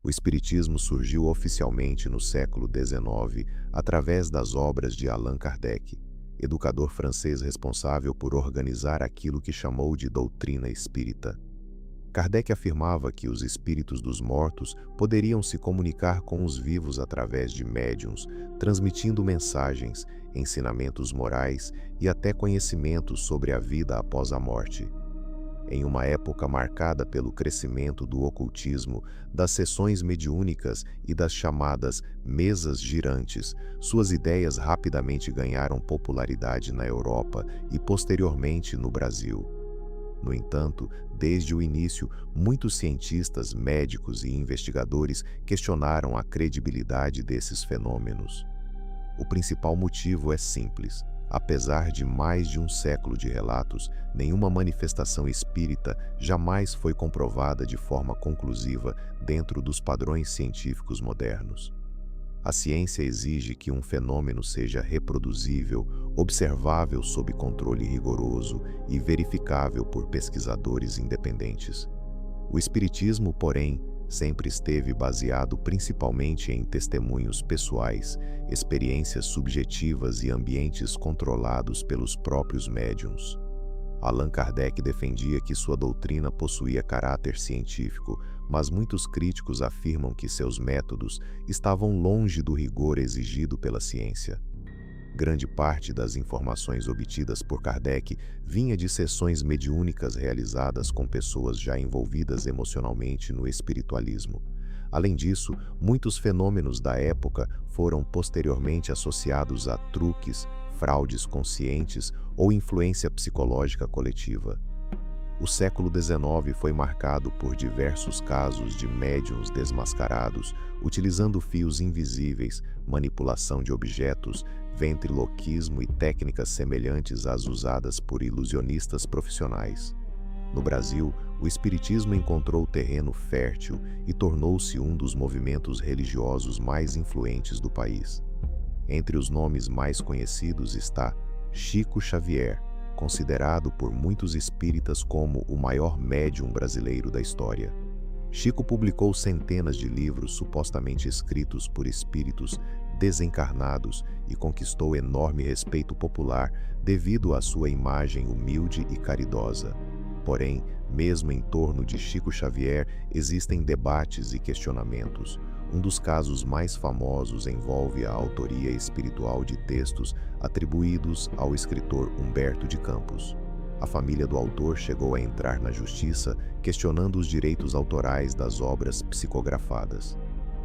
O Espiritismo surgiu oficialmente no século XIX através das obras de Allan Kardec, educador francês responsável por organizar aquilo que chamou de doutrina espírita. Kardec afirmava que os espíritos dos mortos poderiam se comunicar com os vivos através de médiuns, transmitindo mensagens, ensinamentos morais e até conhecimentos sobre a vida após a morte. Em uma época marcada pelo crescimento do ocultismo, das sessões mediúnicas e das chamadas mesas girantes, suas ideias rapidamente ganharam popularidade na Europa e posteriormente no Brasil. No entanto, desde o início, muitos cientistas, médicos e investigadores questionaram a credibilidade desses fenômenos. O principal motivo é simples. Apesar de mais de um século de relatos, nenhuma manifestação espírita jamais foi comprovada de forma conclusiva dentro dos padrões científicos modernos. A ciência exige que um fenômeno seja reproduzível, observável sob controle rigoroso e verificável por pesquisadores independentes. O espiritismo, porém, sempre esteve baseado principalmente em testemunhos pessoais, experiências subjetivas e ambientes controlados pelos próprios médiuns. Allan Kardec defendia que sua doutrina possuía caráter científico, mas muitos críticos afirmam que seus métodos estavam longe do rigor exigido pela ciência. Grande parte das informações obtidas por Kardec vinha de sessões mediúnicas realizadas com pessoas já envolvidas emocionalmente no espiritualismo. Além disso, muitos fenômenos da época foram posteriormente associados a truques, fraudes conscientes ou influência psicológica coletiva. O século XIX foi marcado por diversos casos de médiuns desmascarados, utilizando fios invisíveis, manipulação de objetos, ventriloquismo e técnicas semelhantes às usadas por ilusionistas profissionais. No Brasil, o espiritismo encontrou terreno fértil e tornou-se um dos movimentos religiosos mais influentes do país. Entre os nomes mais conhecidos está Chico Xavier, considerado por muitos espíritas como o maior médium brasileiro da história. Chico publicou centenas de livros supostamente escritos por espíritos desencarnados e conquistou enorme respeito popular devido à sua imagem humilde e caridosa. Porém, mesmo em torno de Chico Xavier existem debates e questionamentos. Um dos casos mais famosos envolve a autoria espiritual de textos atribuídos ao escritor Humberto de Campos. A família do autor chegou a entrar na justiça questionando os direitos autorais das obras psicografadas.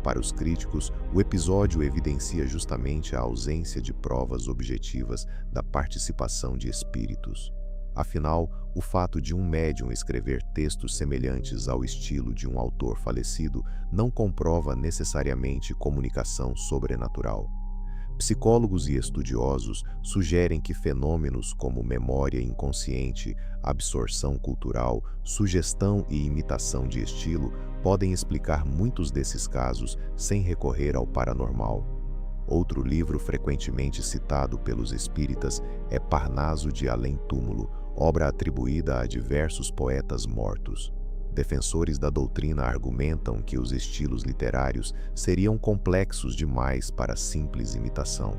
Para os críticos, o episódio evidencia justamente a ausência de provas objetivas da participação de espíritos. Afinal, o fato de um médium escrever textos semelhantes ao estilo de um autor falecido não comprova necessariamente comunicação sobrenatural. Psicólogos e estudiosos sugerem que fenômenos como memória inconsciente, absorção cultural, sugestão e imitação de estilo podem explicar muitos desses casos sem recorrer ao paranormal. Outro livro frequentemente citado pelos espíritas é Parnaso de Além-Túmulo, obra atribuída a diversos poetas mortos. Defensores da doutrina argumentam que os estilos literários seriam complexos demais para simples imitação.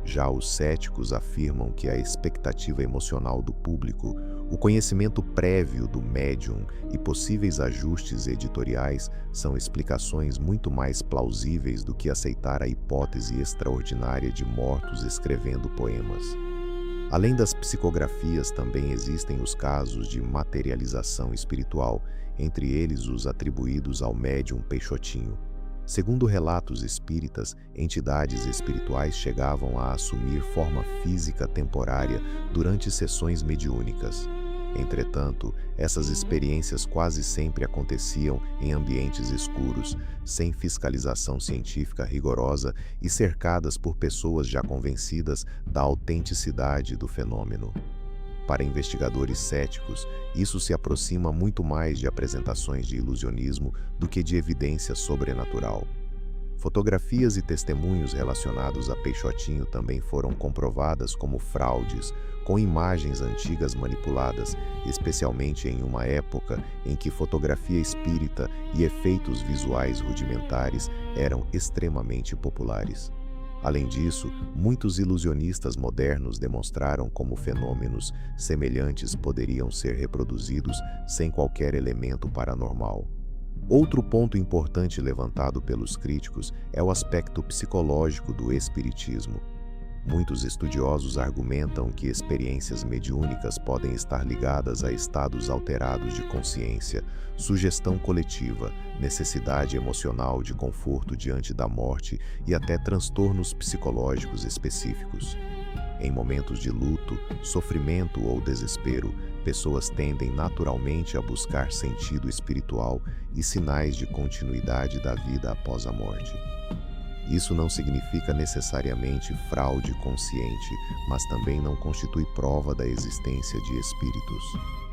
Já os céticos afirmam que a expectativa emocional do público, o conhecimento prévio do médium e possíveis ajustes editoriais são explicações muito mais plausíveis do que aceitar a hipótese extraordinária de mortos escrevendo poemas. Além das psicografias, também existem os casos de materialização espiritual, entre eles os atribuídos ao médium Peixotinho. Segundo relatos espíritas, entidades espirituais chegavam a assumir forma física temporária durante sessões mediúnicas. Entretanto, essas experiências quase sempre aconteciam em ambientes escuros, sem fiscalização científica rigorosa e cercadas por pessoas já convencidas da autenticidade do fenômeno. Para investigadores céticos, isso se aproxima muito mais de apresentações de ilusionismo do que de evidência sobrenatural. Fotografias e testemunhos relacionados a Peixotinho também foram comprovadas como fraudes, com imagens antigas manipuladas, especialmente em uma época em que fotografia espírita e efeitos visuais rudimentares eram extremamente populares. Além disso, muitos ilusionistas modernos demonstraram como fenômenos semelhantes poderiam ser reproduzidos sem qualquer elemento paranormal. Outro ponto importante levantado pelos críticos é o aspecto psicológico do espiritismo. Muitos estudiosos argumentam que experiências mediúnicas podem estar ligadas a estados alterados de consciência, sugestão coletiva, necessidade emocional de conforto diante da morte e até transtornos psicológicos específicos. Em momentos de luto, sofrimento ou desespero, pessoas tendem naturalmente a buscar sentido espiritual e sinais de continuidade da vida após a morte. Isso não significa necessariamente fraude consciente, mas também não constitui prova da existência de espíritos.